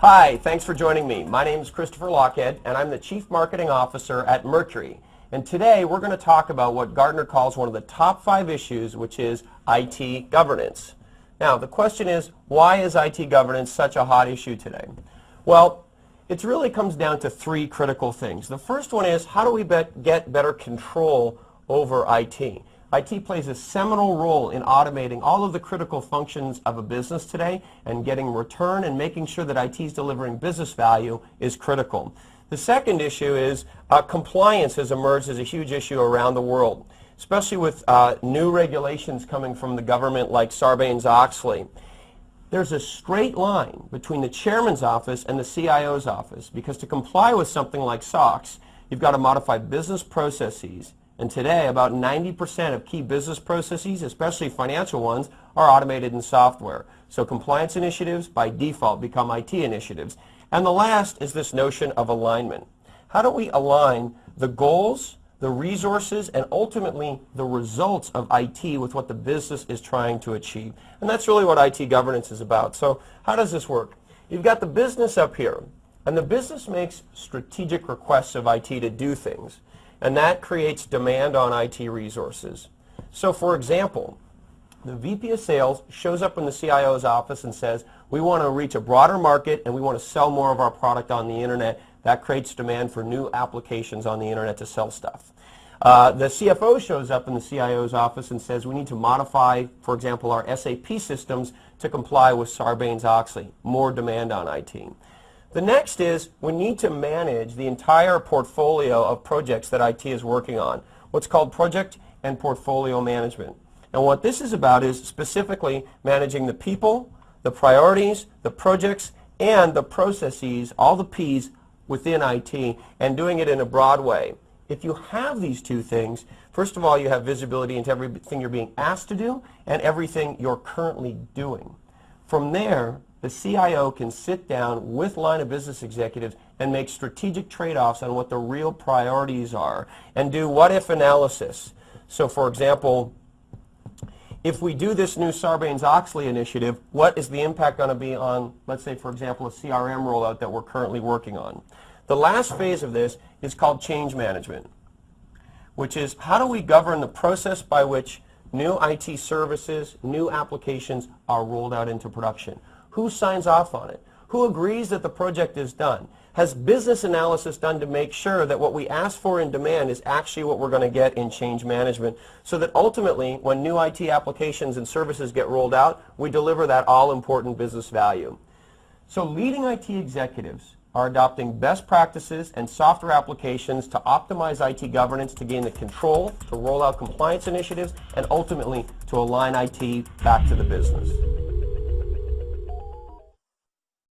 Hi, thanks for joining me. My name is Christopher Lockhead, and I'm the Chief Marketing Officer at Mercury. And today we're going to talk about what Gartner calls one of the top 5 issues, which is IT governance. Now, the question is, why is IT governance such a hot issue today? Well, it really comes down to 3 critical things. The first one is, how do we get better control over IT? IT plays a seminal role in automating all of the critical functions of a business today, and getting return and making sure that IT is delivering business value is critical. The second issue is compliance has emerged as a huge issue around the world, especially with new regulations coming from the government like Sarbanes-Oxley. There's a straight line between the chairman's office and the CIO's office, because to comply with something like SOX, you've got to modify business processes. And today, about 90% of key business processes, especially financial ones, are automated in software. So compliance initiatives, by default, become IT initiatives. And the last is this notion of alignment. How do we align the goals, the resources, and ultimately the results of IT with what the business is trying to achieve? And that's really what IT governance is about. So how does this work? You've got the business up here, and the business makes strategic requests of IT to do things. And that creates demand on IT resources. So for example, the VP of Sales shows up in the CIO's office and says, we want to reach a broader market and we want to sell more of our product on the internet. That creates demand for new applications on the internet to sell stuff. The CFO shows up in the CIO's office and says, we need to modify, for example, our SAP systems to comply with Sarbanes-Oxley. More demand on IT. The next is, we need to manage the entire portfolio of projects that IT is working on, what's called project and portfolio management. And what this is about is specifically managing the people, the priorities, the projects, and the processes, all the P's within IT, and doing it in a broad way. If you have these 2 things, first of all, you have visibility into everything you're being asked to do and everything you're currently doing. From there, the CIO can sit down with line of business executives and make strategic trade-offs on what the real priorities are and do what-if analysis. So for example, if we do this new Sarbanes-Oxley initiative, what is the impact going to be on, let's say, for example, a CRM rollout that we're currently working on? The last phase of this is called change management, which is, how do we govern the process by which new IT services, new applications are rolled out into production? Who signs off on it? Who agrees that the project is done? Has business analysis done to make sure that what we ask for in demand is actually what we're going to get in change management, so that ultimately, when new IT applications and services get rolled out, we deliver that all-important business value. So leading IT executives are adopting best practices and software applications to optimize IT governance, to gain the control, to roll out compliance initiatives, and ultimately to align IT back to the business.